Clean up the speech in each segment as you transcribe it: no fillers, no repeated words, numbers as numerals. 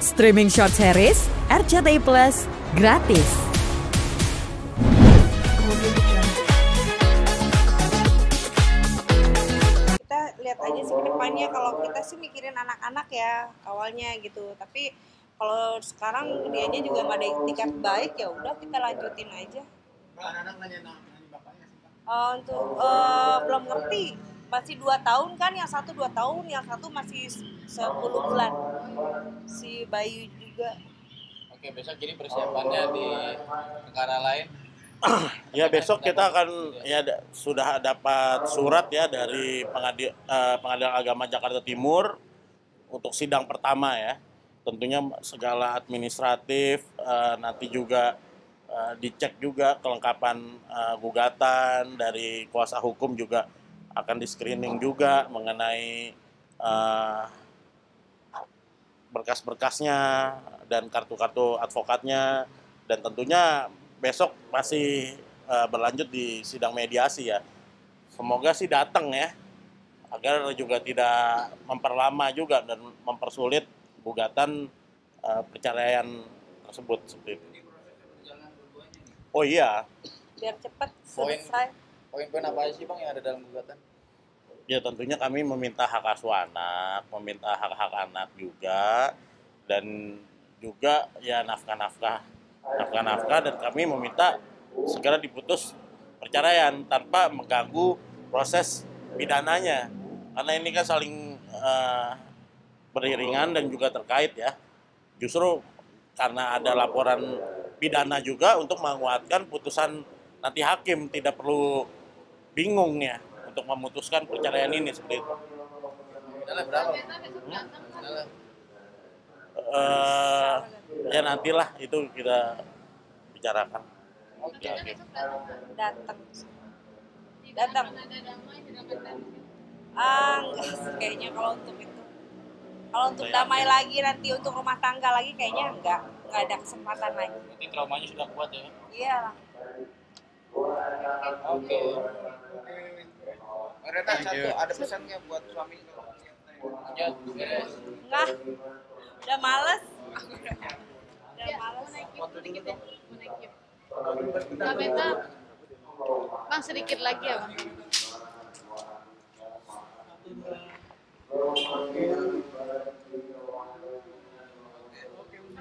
Streaming short series RCTI Plus gratis. Kita lihat aja sih ke depannya, kalau kita sih mikirin anak-anak ya awalnya gitu. Tapi kalau sekarang dianya juga nggak ada itikat baik, ya udah kita lanjutin aja. Anak-anak nanya bapaknya sih, Pak. Untuk belum ngerti, masih 2 tahun kan, yang satu 2 tahun, yang satu masih 10 bulan. Si Bayu juga. Oke, besok jadi persiapannya di negara lain. Ya besok kita akan sudah dapat surat ya dari Pengadilan Agama Jakarta Timur untuk sidang pertama ya. Tentunya segala administratif nanti juga dicek juga kelengkapan gugatan dari kuasa hukum, juga akan di screening juga mengenai berkas-berkasnya dan kartu-kartu advokatnya, dan tentunya besok masih berlanjut di sidang mediasi ya. Semoga sih datang ya, agar juga tidak memperlama juga dan mempersulit gugatan perceraian tersebut seperti itu. Oh iya, Biar cepat selesai. Poin-poin apa aja sih Bang yang ada dalam gugatan? ya tentunya kami meminta hak asuh anak, meminta hak-hak anak juga, dan juga ya nafkah-nafkah, dan kami meminta segera diputus perceraian tanpa mengganggu proses pidananya, karena ini kan saling beriringan dan juga terkait ya. Justru karena ada laporan pidana juga untuk menguatkan putusan nanti hakim, tidak perlu bingung ya untuk memutuskan perceraian ini seperti itu. Nominalnya berapa? Nominalnya. Ya nantilah itu kita bicarakan. Oke. Datang. Enggak sih kayaknya kalau untuk itu. Kalau untuk damai lagi nanti, untuk rumah tangga lagi, kayaknya enggak ada kesempatan lagi. Berarti traumanya sudah kuat ya? Iya lah. Oke. Rena, satu ada pesannya buat suami? Ya, Enggak. Udah males. Udah males. Beta, Bang sedikit lagi ya Bang.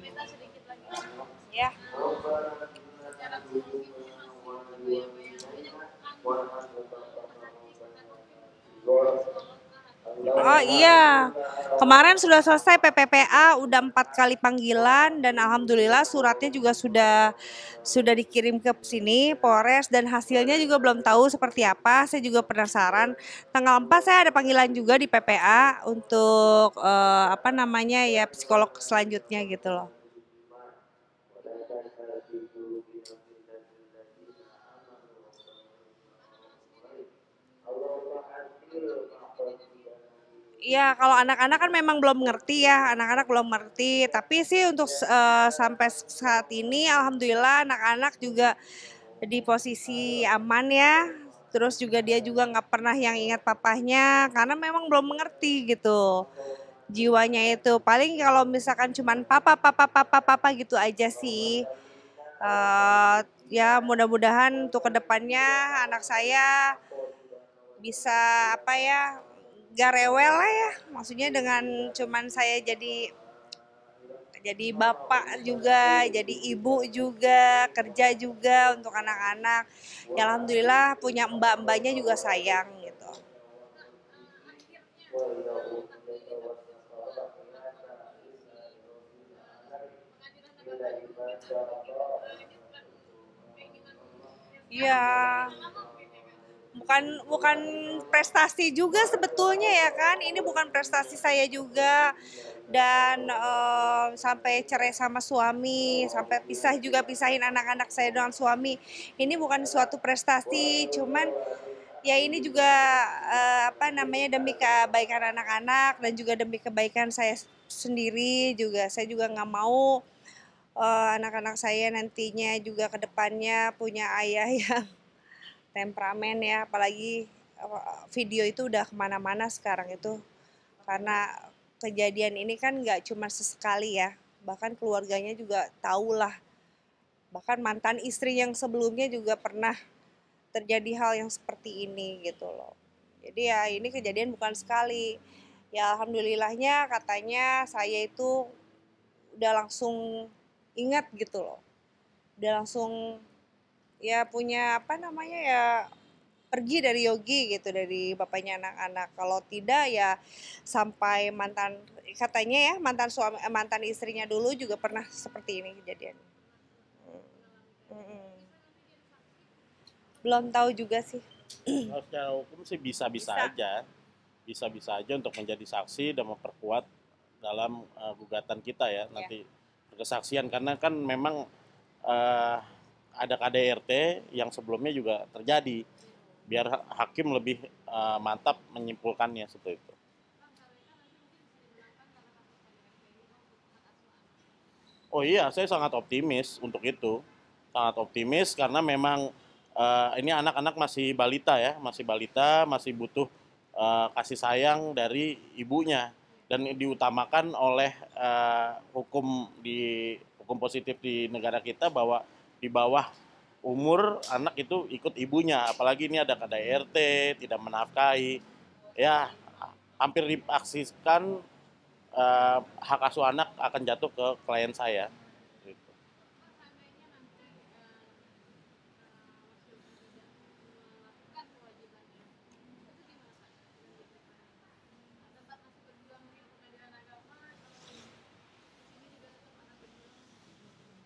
Beta sedikit lagi. Ya. Oh iya, kemarin sudah selesai PPPA, udah 4 kali panggilan, dan alhamdulillah suratnya juga sudah dikirim ke sini Polres, dan hasilnya juga belum tahu seperti apa. Saya juga penasaran. Tanggal 4 saya ada panggilan juga di PPA untuk psikolog selanjutnya gitu loh. Iya, kalau anak-anak kan memang belum ngerti ya, anak-anak belum ngerti. Tapi sih untuk sampai saat ini, alhamdulillah anak-anak juga di posisi aman ya. Terus juga dia juga nggak pernah yang ingat papahnya, karena memang belum mengerti gitu jiwanya itu. Paling kalau misalkan cuman papa gitu aja sih. Ya mudah-mudahan untuk kedepannya anak saya bisa gak rewel lah ya, maksudnya dengan cuman saya jadi bapak juga, jadi ibu juga, kerja juga untuk anak-anak. Ya alhamdulillah punya mbak-mbaknya juga sayang gitu. Iya. Bukan prestasi juga sebetulnya ya kan, ini bukan prestasi saya juga, dan sampai cerai sama suami, sampai pisahin anak-anak saya dengan suami, ini bukan suatu prestasi, cuman ya ini juga demi kebaikan anak-anak dan juga demi kebaikan saya sendiri juga. Saya juga nggak mau anak-anak saya nantinya juga ke depannya punya ayah yang temperamen ya, apalagi video itu udah kemana-mana sekarang itu, karena kejadian ini kan nggak cuma sesekali ya, bahkan keluarganya juga tahulah, bahkan mantan istri yang sebelumnya juga pernah terjadi hal yang seperti ini gitu loh. Jadi ya ini kejadian bukan sekali. Ya alhamdulillahnya katanya saya itu udah langsung ingat gitu loh. Udah langsung ya punya apa namanya ya pergi dari Yogi gitu, dari bapaknya anak-anak. Kalau tidak ya sampai mantan, katanya ya mantan istrinya dulu juga pernah seperti ini kejadian. Mm-mm. Belum tahu juga sih. Kalau secara hukum sih bisa-bisa Bisa. aja, bisa-bisa aja untuk menjadi saksi dan memperkuat dalam gugatan kita ya nanti kesaksian, karena kan memang eh, ada KDRT yang sebelumnya juga terjadi, biar hakim lebih mantap menyimpulkannya seperti itu. Oh iya, saya sangat optimis untuk itu. Sangat optimis karena memang ini anak-anak masih balita ya, masih butuh kasih sayang dari ibunya, dan diutamakan oleh hukum positif di negara kita bahwa di bawah umur anak itu ikut ibunya, apalagi ini ada KDRT, tidak menafkahi, ya hampir dipastikan hak asuh anak akan jatuh ke klien saya. Gitu.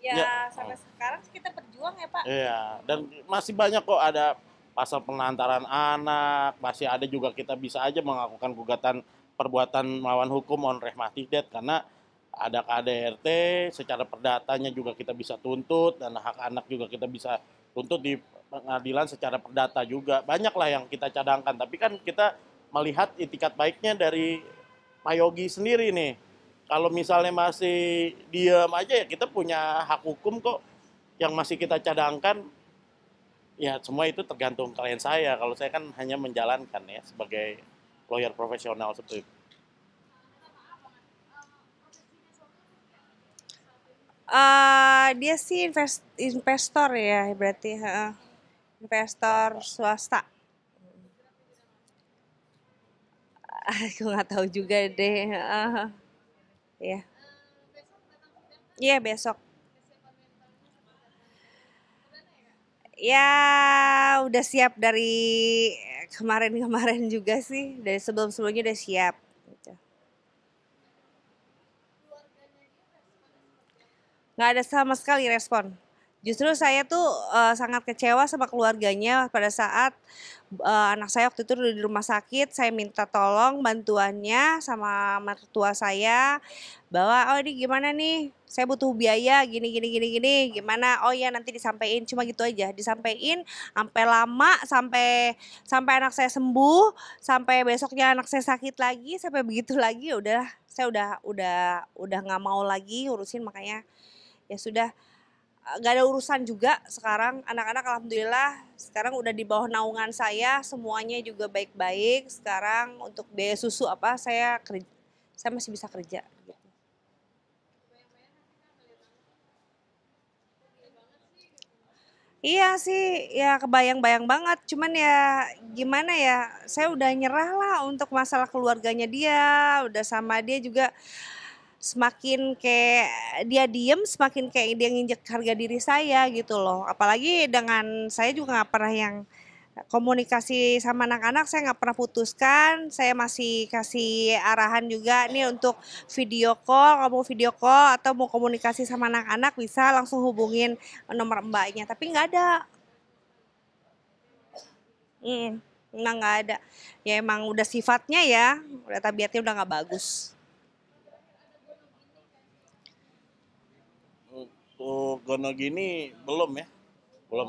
Ya Ya, sampai sekarang sih kita berjuang ya Pak. iya, dan masih banyak kok, ada pasal pengantaran anak, masih ada juga kita bisa aja melakukan gugatan perbuatan melawan hukum on rehmatihdet, karena ada KDRT, secara perdatanya juga kita bisa tuntut, dan hak anak juga kita bisa tuntut di pengadilan secara perdata juga. Banyak lah yang kita cadangkan, tapi kan kita melihat itikat baiknya dari Pak Yogi sendiri nih. Kalau misalnya masih diam aja ya kita punya hak hukum kok yang masih kita cadangkan, ya semua itu tergantung klien saya. Kalau saya kan hanya menjalankan ya sebagai lawyer profesional seperti itu. Dia sih investor ya berarti, heeh. Investor swasta. Aku nggak tahu juga deh. Heeh. Iya, iya besok. Ya udah siap dari kemarin-kemarin juga sih, dari sebelum-sebelumnya udah siap. Gitu. Nggak ada sama sekali respon. Justru saya tuh sangat kecewa sama keluarganya pada saat anak saya waktu itu udah di rumah sakit. Saya minta tolong bantuannya sama mertua saya bahwa oh ini gimana nih, saya butuh biaya gini gini gini gini, gimana? Oh ya nanti disampaikan, cuma gitu aja disampaikan sampai lama, sampai sampai anak saya sembuh, sampai besoknya anak saya sakit lagi, sampai begitu lagi. Udah saya udah nggak mau lagi urusin, makanya ya sudah, gak ada urusan juga sekarang. Anak-anak alhamdulillah sekarang udah di bawah naungan saya, semuanya juga baik-baik. Sekarang untuk biaya susu apa saya masih bisa kerja gitu. Iya sih, ya kebayang-bayang banget. Cuman ya gimana ya, saya udah nyerah lah untuk masalah keluarganya dia, udah sama dia juga. Semakin kayak dia diem, semakin kayak dia nginjek harga diri saya gitu loh. Apalagi dengan saya juga nggak pernah yang komunikasi sama anak-anak, saya nggak pernah putuskan. Saya masih kasih arahan juga nih untuk video call, kalau mau video call atau mau komunikasi sama anak-anak bisa langsung hubungin nomor mbaknya. Tapi nggak ada. Nah nggak ada. Ya emang udah sifatnya ya, udah tabiatnya udah nggak bagus. Untuk Gonogini belum ya, belum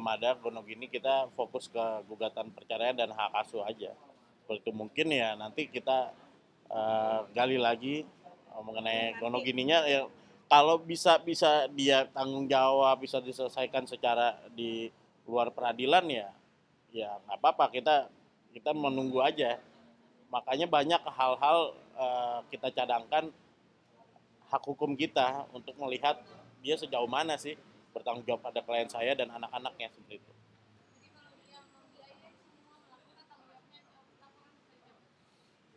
ada Gonogini. Kita fokus ke gugatan perceraian dan hak asuh aja. Seperti itu, mungkin ya nanti kita gali lagi mengenai Gonogininya ya. Kalau bisa bisa dia tanggung jawab, bisa diselesaikan secara di luar peradilan ya, ya nggak apa-apa, kita menunggu aja. Makanya banyak hal-hal kita cadangkan hak hukum kita untuk melihat dia sejauh mana sih bertanggung jawab pada klien saya dan anak-anaknya seperti itu.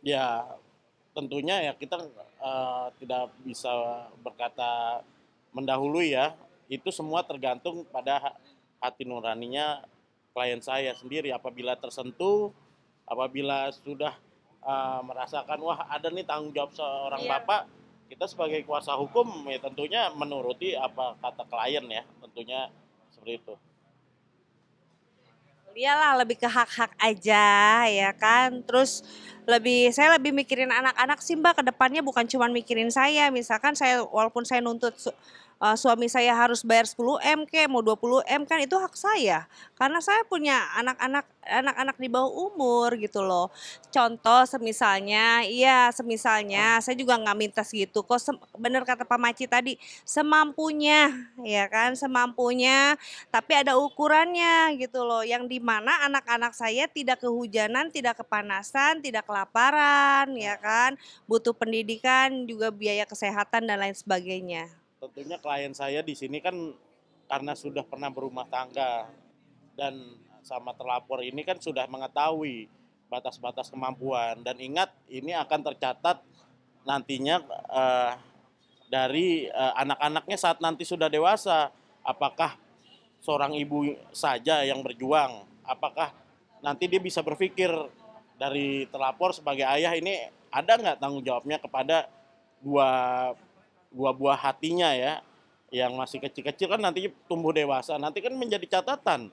Ya tentunya ya kita tidak bisa berkata mendahului ya, itu semua tergantung pada hati nuraninya klien saya sendiri. Apabila tersentuh, apabila sudah merasakan wah ada nih tanggung jawab seorang bapak, kita sebagai kuasa hukum ya tentunya menuruti apa kata klien ya, tentunya seperti itu. Iyalah lebih ke hak-hak aja ya kan. Terus saya lebih mikirin anak-anak sih Mbak, ke depannya bukan cuma mikirin saya. Misalkan saya walaupun saya nuntut suami saya harus bayar 10 M mau 20 M kan itu hak saya. Karena saya punya anak-anak di bawah umur gitu loh. Contoh semisalnya saya juga nggak minta segitu kok, bener kata Pak Maci tadi, semampunya ya kan, semampunya, tapi ada ukurannya gitu loh, yang dimana anak-anak saya tidak kehujanan, tidak kepanasan, tidak kelaparan ya kan, butuh pendidikan juga biaya kesehatan dan lain sebagainya. Tentunya klien saya di sini kan karena sudah pernah berumah tangga dan sama terlapor ini kan sudah mengetahui batas-batas kemampuan, dan ingat ini akan tercatat nantinya dari anak-anaknya saat nanti sudah dewasa. Apakah seorang ibu saja yang berjuang, apakah nanti dia bisa berpikir dari terlapor sebagai ayah ini ada nggak tanggung jawabnya kepada dua buah hatinya ya, yang masih kecil-kecil kan nanti tumbuh dewasa, nanti kan menjadi catatan,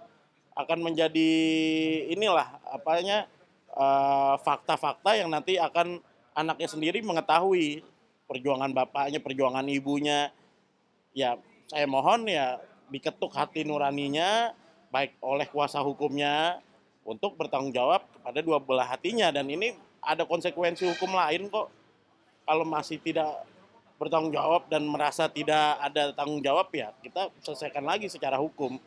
akan menjadi inilah fakta-fakta yang nanti akan anaknya sendiri mengetahui perjuangan bapaknya, perjuangan ibunya. Ya saya mohon ya diketuk hati nuraninya baik oleh kuasa hukumnya untuk bertanggung jawab kepada dua belah hatinya, dan ini ada konsekuensi hukum lain kok. Kalau masih tidak bertanggung jawab dan merasa tidak ada tanggung jawab ya kita selesaikan lagi secara hukum.